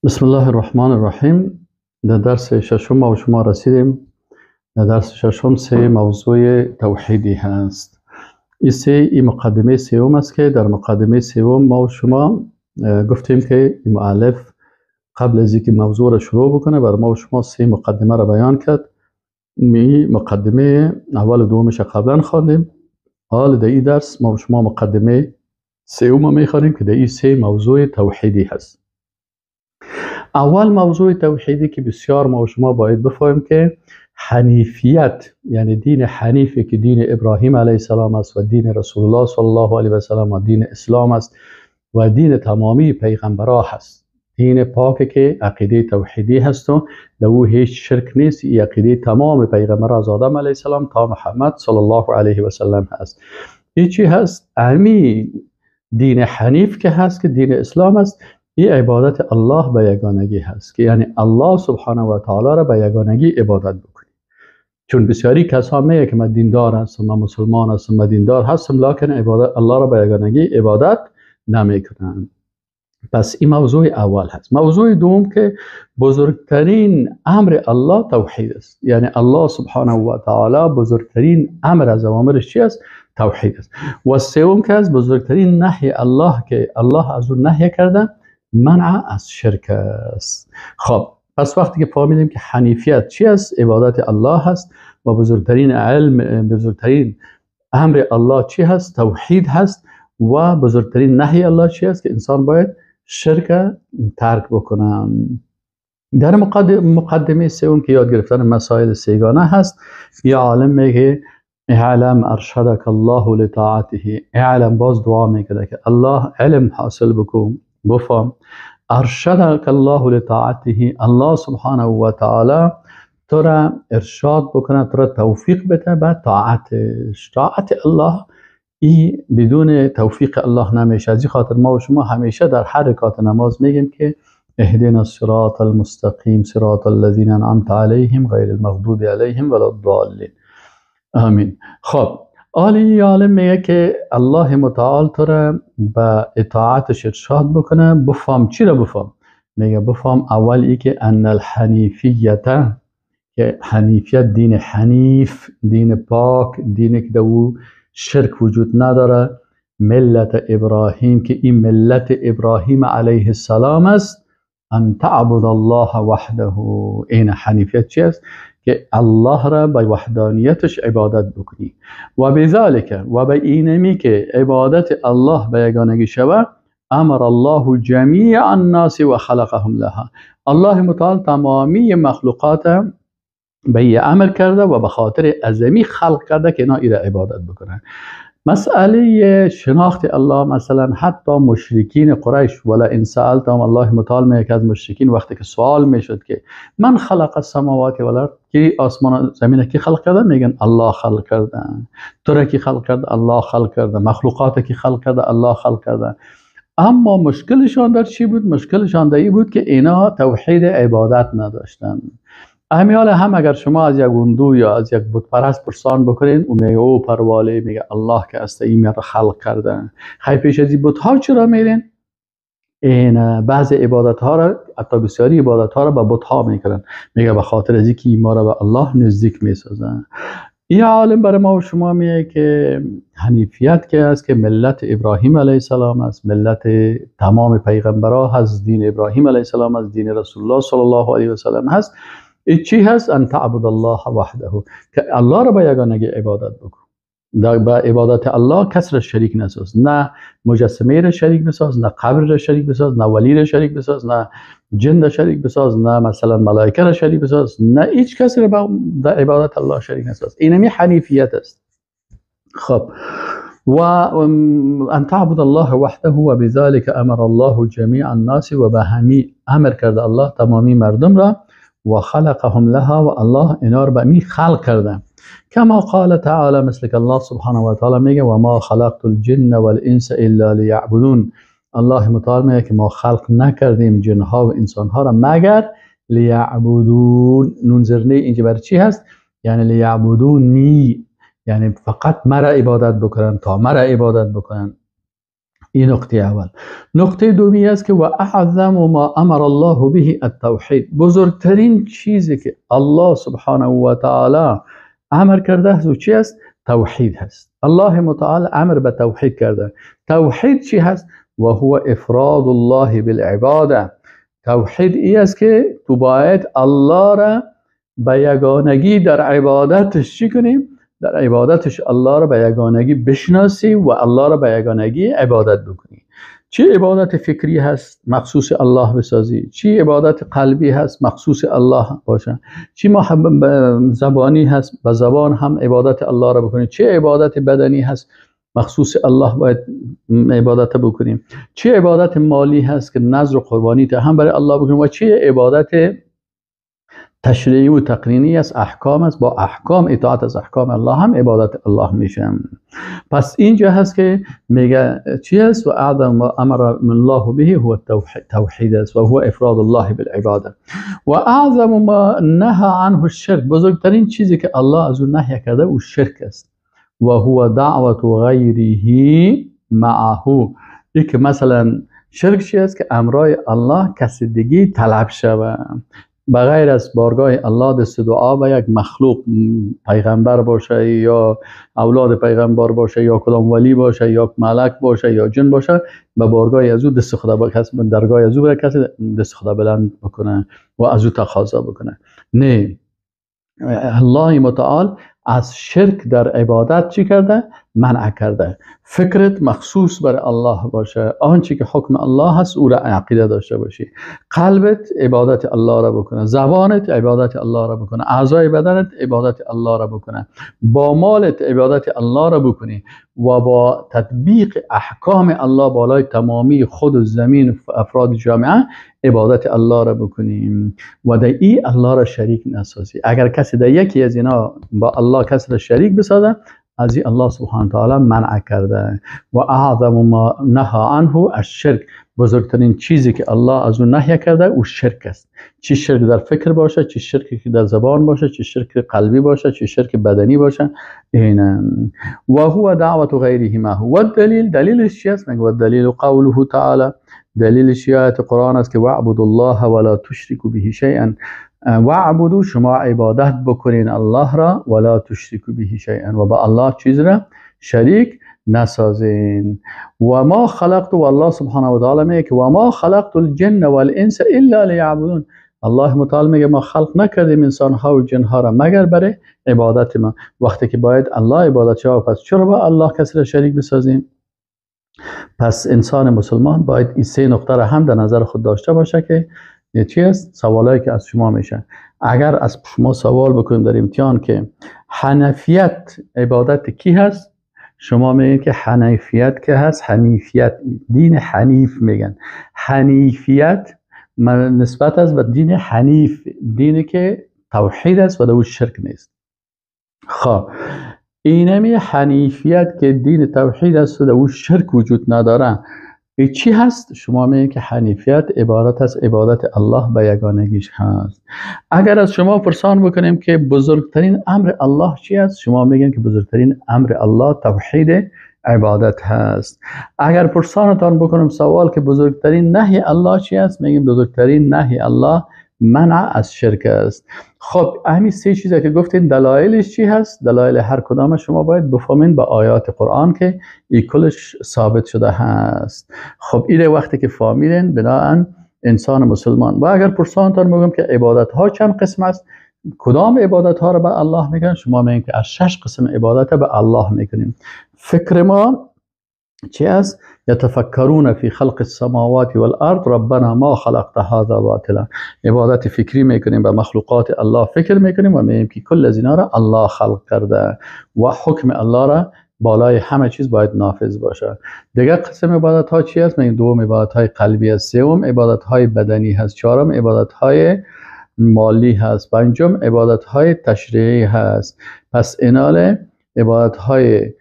بسم الله الرحمن الرحیم. در درس ششم ما و شما رسیدیم. در درس ششم سه موضوع توحیدی هست. این مقدمه سوم است که در مقدمه سوم ما و شما گفتیم که این مؤلف قبل از اینکه موضوع را شروع بکنه بر ما و شما سه مقدمه را بیان کرد. این مقدمه اول و دومش قبلا خواندیم. حال در این درس ما و شما مقدمه سوم میخوانیم که در این سه موضوع توحیدی هست. اول موضوع توحیدی که بسیار ما و شما باید بفهمیم که حنیفیت، یعنی دین حنیفی که دین ابراهیم علیه السلام است و دین رسول الله صلی الله علیه و سلم و دین اسلام است و دین تمامی پیغمبران هست. دین پاکی که عقیده توحیدی هست و در او هیچ شرک نیست. این عقیده تمام پیغمبران از آدم علیه السلام تا محمد صلی الله علیه و سلم هست. این چی هست؟ امی دین حنیف که هست که دین اسلام است، این عبادت الله به یگانگی هست که یعنی الله سبحانه و تعالی را به یگانگی عبادت بکنی. چون بسیاری کسا میگه که من دیندار هستم، من مسلمان هستم، من دیندار هستم، لکن عبادت الله را به یگانگی عبادت نمیکنن. پس این موضوع اول هست. موضوع دوم که بزرگترین امر الله توحید است، یعنی الله سبحانه و تعالی بزرگترین امر از اوامرش چی است؟ توحید است. و سوم که از بزرگترین نهی الله که الله از اون نهی کرده منع از شرک است. خب پس وقتی که فهمیدیم که حنیفیت چی است، عبادت الله هست و بزرگترین علم، بزرگترین امر الله چی هست؟ توحید هست. و بزرگترین نهی الله چی است؟ که انسان باید شرک ترک بکنه. در مقدمه سوم که یاد گرفتن مسائل سیگانه هست، یا عالم میگه اعلم ارشدک الله لطاعته، اعلم باز دعا میکنه که الله علم حاصل بکن، بفهم. ارشدک الله لطاعته، الله سبحانه و تعالی تو را ارشاد بکنه، تو را توفیق بده به طاعتش. طاعت الله ای بدون توفیق الله نمیشه. از این خاطر ما و شما همیشه در هر رکعت نماز میگیم که اهدنا الصراط المستقیم صراط الذین انعمت علیهم غیر المغضوب علیهم ولا الضالین. آمین. خب عالی عالم میگه که الله متعال تو را به اطاعتش ارشاد بکنه. بفهم چی را بفهم؟ میگه بفهم اول ای که ان الحنیفیت، که حنیفیت دین حنیف، دین پاک، دینی که در او شرک وجود نداره، ملت ابراهیم، که این ملت ابراهیم علیه السلام است. ان تعبد الله وحده، این حنیفیت چی است؟ که الله را به وحدانیتش عبادت بکنی. و بذالک، و به اینمی که عبادت الله به یگانگی شود، امر الله جمیع الناس و خلقهم لها، الله متعال تمامی مخلوقات به این امر کرده و به خاطر عظمی خلق کرده که اینا ایره عبادت بکنن. مسئله شناخت الله، مثلا حتی مشرکین قریش، ولا ان سألتهم، الله متعال میگه که از مشرکین وقتی که سوال میشد که من خلق السماوات والارض، که آسمان و زمین کی خلق کرده؟ میگن الله خلق کرده. تو را کی خلق کرده؟ الله خلق کرده. مخلوقات کی خلق کرده؟ الله خلق کرده. اما مشکلشان در چی بود؟ مشکلشان در این بود که اینا توحید عبادت نداشتن. امیال هم اگر شما از یک هندو یا از یک بت پرست پرسان بکنین، او میگه او پرواله، میگه الله که است این را خلق کرده. خیلی پیش از این بت ها چرا میرین؟ این بعض عبادت ها را، حتی بسیاری عبادت ها را به بت ها میکنن، میگه به خاطر از اینکه ما را به الله نزدیک میسازن. این عالم برای ما و شما میگه که حنیفیت که است، که ملت ابراهیم علیه السلام است، ملت تمام پیغمبران هست، دین ابراهیم علیه السلام است، دین رسول الله صلی الله علیه و سلم هست. این چی هست؟ ان تعبد الله وحده، که الله را به یگانگی عبادت بکن. در به عبادت الله کس را شریک نساز، نه مجسمه را شریک بساز، نه قبر را شریک بساز، نه ولی را شریک بساز، نه جن را شریک بساز، نه مثلا ملائکه را شریک بساز، نه هیچ کسی را در عبادت الله شریک نساز. اینمی حنیفیت است. خب و ان تعبد الله وحده و بذلك امر الله جمیع الناس، و به همین امر کرده الله تمامی مردم را، و خلقهم لها، و الله اینا رو به می خلق کرده. کما قال تعالی، مثل که الله سبحانه و تعالی میگه و ما خلقت الجن والانس الا لیعبدون، الله متعال میگه که ما خلق نکردیم جن ها و انسان ها را مگر لیعبدون. نون زرنی اینجا برای چی هست؟ یعنی لیعبدونی، یعنی فقط مرا عبادت بکنن، تا مرا عبادت بکنن. این نقطه اول. نقطه دومی است که و اعظم ما امر الله به التوحید، بزرگترین چیزی که الله سبحانه و تعالی امر کرده است و چی است؟ توحید هست. الله متعال امر به توحید کرده. توحید چی هست؟ و هو افراد الله بالعباده. توحید ای است که تو باید الله را به یگانگی در عبادتش چی کنیم؟ در عبادتش الله را به یگانگی بشناسی و الله را به یگانگی عبادت بکنی. چی عبادت فکری هست مخصوص الله بسازی، چی عبادت قلبی هست مخصوص الله باشه، چی زبانی هست به زبان هم عبادت الله را بکنی، چی عبادت بدنی هست مخصوص الله باید عبادت بکنیم، چی عبادت مالی هست که نذر و قربانی تا هم برای الله بکنیم و چی عبادت تشریعی و تقنینی است، احکام است، با احکام اطاعت از احکام الله هم عبادت الله میشه. پس اینجا هست که میگه چی است؟ و اعظم ما امر الله به هو التوحید است و هو افراد الله بالعباده و اعظم ما نهى عنه الشرک، بزرگترین چیزی که الله از اون نهی کرده او شرک است و هو دعوت غیره معه. یک مثلا شرک چی است که امرای الله کسی دیگه طلب شوه بغیر از بارگاه الله، دست دعا به یک مخلوق پیغمبر باشه یا اولاد پیغمبر باشه یا کدام ولی باشه یا ملک باشه یا جن باشه، به بارگاه از او دست خدا به کسی، درگاه از او به کسی دست خدا بلند بکنه و از او تقاضا بکنه. نه، الله متعال از شرک در عبادت چی کرده؟ منع کرده. فکرت مخصوص بر الله باشه، آنچه که حکم الله هست او را عقیده داشته باشی، قلبت عبادت الله را بکنه، زبانت عبادت الله را بکنه، اعضای بدنت عبادت الله را بکنه، با مالت عبادت الله را بکنی و با تطبیق احکام الله بالای تمامی خود و زمین و افراد جامعه عبادت الله را بکنیم و در ای الله را شریک نسازی. اگر کسی در یکی از اینا با الله کسی را شریک بسازه، از این الله سبحانه تعالی منع کرده. و اعظم ما نهى عنه الشرک، بزرگترین چیزی که الله از اون نهی کرده او شرک است. چی شرک در فکر باشه، چی شرکی که در زبان باشه، چی شرک قلبی باشه، چی شرک بدنی باشه. این و هو دعوت غیره ما هو الدلیل. دلیلش چی است؟ میگه دلیل قوله تعالی، دلیلش آیت قرآن است که واعبدوا الله ولا تشركوا به شیئا، واعبدوا شما عبادت بکنین الله را ولا تشركوا به شیئا و با الله چیز را شریک نسازین. و ما خلقت، و الله سبحانه و تعالی میگه و ما خلقت الجن والانس الا لیعبدون، الله متعال میگه ما خلق نکردیم انسان ها و جن ها را مگر برای عبادت ما. وقتی که باید الله عبادت شود، پس چرا با الله کسی را شریک بسازیم؟ پس انسان مسلمان باید این سه نقطه را هم در نظر خود داشته باشه که چی است؟ سوالایی که از شما میشه. اگر از شما سوال بکنیم در امتحان که حنفیت عبادت کی هست، شما میگین که حنیفیت که هست، حنیفیت دین حنیف میگن. حنیفیت نسبت است به دین حنیف، دینی که توحید است و در او شرک نیست. خب اینمی حنیفیت که دین توحید است و در او شرک وجود نداره، ای چی هست؟ شما میگین که حنیفیت عبارت از عبادت الله به یگانگیش هست. اگر از شما پرسان بکنیم که بزرگترین امر الله چی است، شما میگین که بزرگترین امر الله توحید عبادت هست. اگر پرسانتان بکنم سوال که بزرگترین نهی الله چی است، میگیم بزرگترین نهی الله منع از شرک است. خب همین سه چیزی که گفتین دلایلش چی هست؟ دلایل هر کدام شما باید بفهمین با آیات قرآن که این کلش ثابت شده هست. خب این وقتی که فهمیدین بناهن انسان مسلمان. و اگر پرسانتان بگم که عبادت ها چند قسم است، کدام عبادت ها رو به الله میکنن، شما میگین که از 6 قسم عبادت به الله میکنیم. فکر ما چی است؟ یتفکرون فی خلق السماوات والارض ربنا ما خلقت هذا باطلا. عبادت فکری میکنیم، به مخلوقات الله فکر میکنیم و میگیم که کل از اینا را الله خلق کرده و حکم الله را بالای همه چیز باید نافذ باشه. دیگر قسم عبادت ها چی است؟ میگیم دوم عبادت های قلبی است، سوم عبادت های بدنی هست، چهارم عبادت های مالی هست، پنجم عبادت های تشریعی هست. پس اینال عبادت های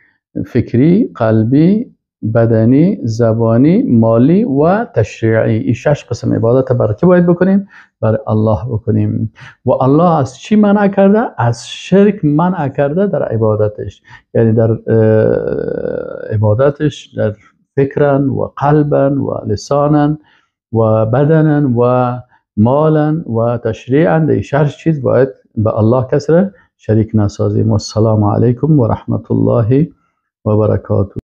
فکری، قلبی، بدنی، زبانی، مالی و تشریعی، این 6 قسم عبادت برای کی باید بکنیم؟ برای الله بکنیم. و الله از چی منع کرده؟ از شرک منع کرده در عبادتش. یعنی در عبادتش، در فكرا وقلبا ولسانا وبدنا ومالا وتشریعا. در شهر چیز باید به الله کس را شریک نسازیم. والسلام علیکم و رحمت الله و برکاته.